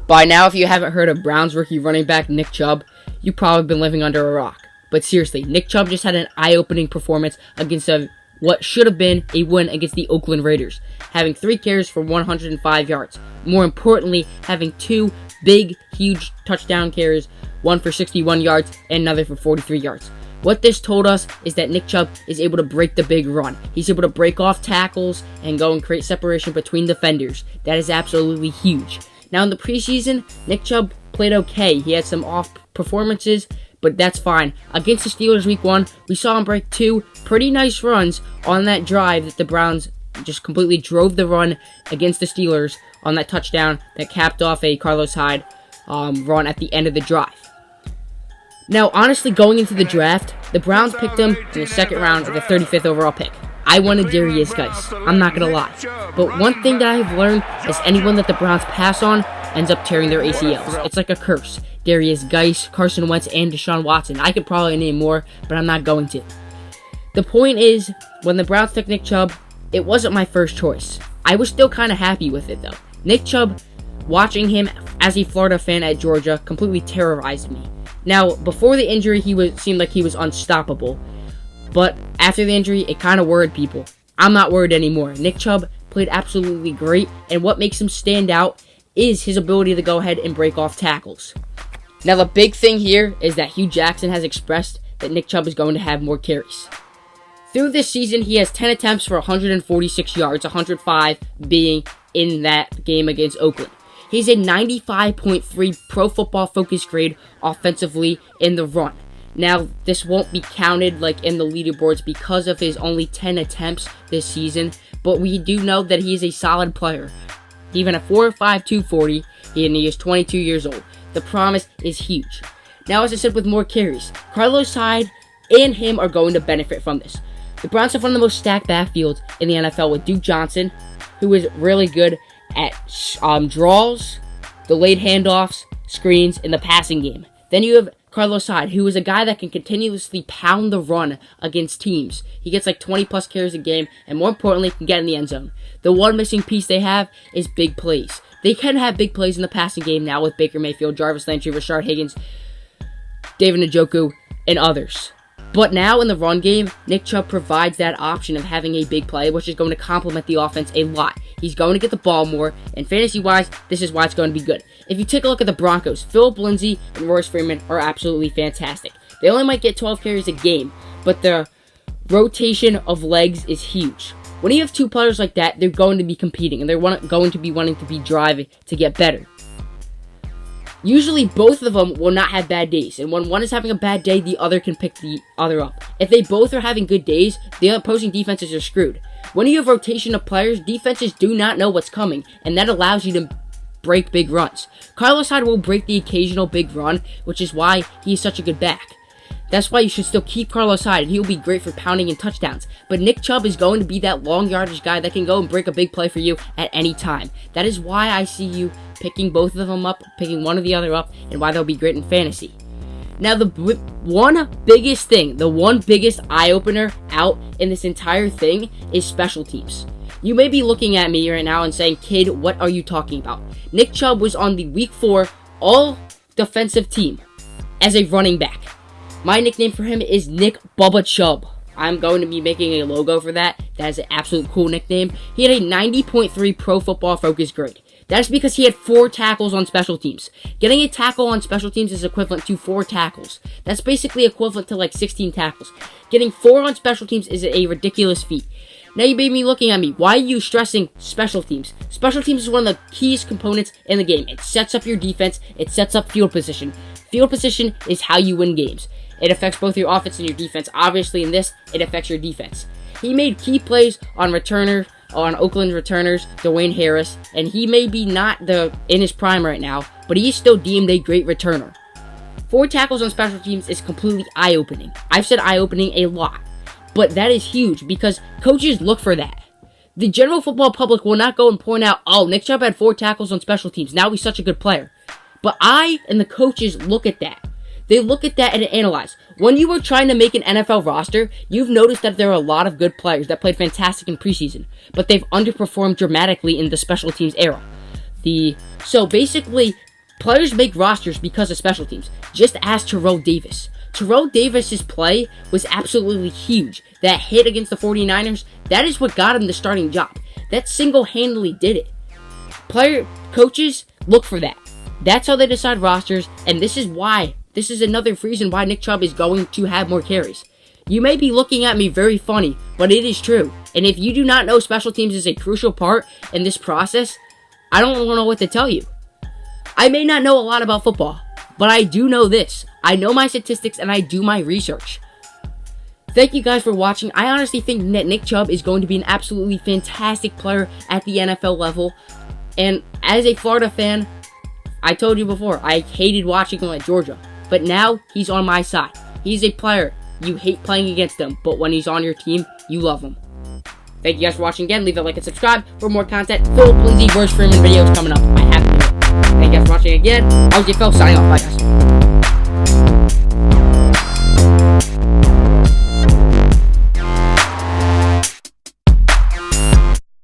By now, if you haven't heard of Browns rookie running back Nick Chubb, you've probably been living under a rock. But seriously, Nick Chubb just had an eye-opening performance against what should have been a win against the Oakland Raiders, having 3 carries for 105 yards. More importantly, having 2 big, huge touchdown carries, one for 61 yards and another for 43 yards. What this told us is that Nick Chubb is able to break the big run. He's able to break off tackles and go and create separation between defenders. That is absolutely huge. Now in the preseason, Nick Chubb played okay. He had some off performances, but that's fine. Against the Steelers week 1, we saw him break 2 pretty nice runs on that drive that the Browns just completely drove the run against the Steelers on that touchdown that capped off a Carlos Hyde run at the end of the drive. Now, honestly, going into the draft, the Browns picked him in the second round of the 35th overall pick. I wanted Derrius Guice, I'm not going to lie. But one thing that I've learned is anyone that the Browns pass on ends up tearing their ACLs. It's like a curse. Derrius Guice, Carson Wentz, and Deshaun Watson. I could probably name more, but I'm not going to. The point is, when the Browns took Nick Chubb, it wasn't my first choice. I was still kind of happy with it, though. Nick Chubb, watching him as a Florida fan at Georgia, completely terrorized me. Now, before the injury, seemed like he was unstoppable. But after the injury, it kind of worried people. I'm not worried anymore. Nick Chubb played absolutely great, and what makes him stand out is his ability to go ahead and break off tackles. Now, the big thing here is that Hugh Jackson has expressed that Nick Chubb is going to have more carries. Through this season, he has 10 attempts for 146 yards, 105 being in that game against Oakland. He's a 95.3 Pro Football Focus grade offensively in the run. Now, this won't be counted like in the leaderboards because of his only 10 attempts this season, but we do know that he is a solid player. Even at 4'5", 240, and he is 22 years old. The promise is huge. Now, as I said, with more carries, Carlos Hyde and him are going to benefit from this. The Browns have one of the most stacked backfields in the NFL with Duke Johnson, who is really good at draws, delayed handoffs, screens, in the passing game. Then you have Carlos Hyde, who is a guy that can continuously pound the run against teams. He gets like 20-plus carries a game, and more importantly, can get in the end zone. The one missing piece they have is big plays. They can have big plays in the passing game now with Baker Mayfield, Jarvis Landry, Rashard Higgins, David Njoku, and others. But now in the run game, Nick Chubb provides that option of having a big play, which is going to complement the offense a lot. He's going to get the ball more, and fantasy-wise, this is why it's going to be good. If you take a look at the Broncos, Philip Lindsay and Royce Freeman are absolutely fantastic. They only might get 12 carries a game, but the rotation of legs is huge. When you have 2 players like that, they're going to be competing, and they're going to be wanting to be driving to get better. Usually, both of them will not have bad days, and when one is having a bad day, the other can pick the other up. If they both are having good days, the opposing defenses are screwed. When you have rotation of players, defenses do not know what's coming, and that allows you to break big runs. Carlos Hyde will break the occasional big run, which is why he's such a good back. That's why you should still keep Carlos Hyde, and he'll be great for pounding and touchdowns. But Nick Chubb is going to be that long yardage guy that can go and break a big play for you at any time. That is why I see you picking both of them up, picking one or the other up, and why they'll be great in fantasy. Now, the one biggest thing, the one biggest eye-opener out in this entire thing is special teams. You may be looking at me right now and saying, "Kid, what are you talking about?" Nick Chubb was on the Week 4 all-defensive team as a running back. My nickname for him is Nick Bubba Chubb. I'm going to be making a logo for that. That is an absolute cool nickname. He had a 90.3 Pro Football Focus grade. That is because he had 4 tackles on special teams. Getting a tackle on special teams is equivalent to 4 tackles. That's basically equivalent to like 16 tackles. Getting 4 on special teams is a ridiculous feat. Now you may be looking at me. Why are you stressing special teams? Special teams is one of the keyest components in the game. It sets up your defense. It sets up field position. Field position is how you win games. It affects both your offense and your defense. Obviously, in this, it affects your defense. He made key plays on Oakland returners, Dwayne Harris, and he may be not in his prime right now, but he is still deemed a great returner. 4 tackles on special teams is completely eye-opening. I've said eye-opening a lot, but that is huge because coaches look for that. The general football public will not go and point out, "Oh, Nick Chubb had 4 tackles on special teams. Now he's such a good player." But I and the coaches look at that. They look at that and analyze. When you were trying to make an NFL roster, you've noticed that there are a lot of good players that played fantastic in preseason, but they've underperformed dramatically in the special teams era. So basically, Players make rosters because of special teams. Just ask Terrell Davis. Terrell Davis's play was absolutely huge. That hit against the 49ers, that is what got him the starting job. That single-handedly did it. Coaches look for that. That's how they decide rosters, and this is another reason why Nick Chubb is going to have more carries. You may be looking at me very funny, but it is true. And if you do not know special teams is a crucial part in this process, I don't know what to tell you. I may not know a lot about football, but I do know this. I know my statistics and I do my research. Thank you guys for watching. I honestly think that Nick Chubb is going to be an absolutely fantastic player at the NFL level. And as a Florida fan, I told you before, I hated watching him at Georgia. But now, he's on my side. He's a player. You hate playing against him, but when he's on your team, you love him. Thank you guys for watching again. Leave a like and subscribe for more content. Full Blizzy Verse Freeman videos coming up. I have to do it. Thank you guys for watching again. RZFL signing off. Bye guys.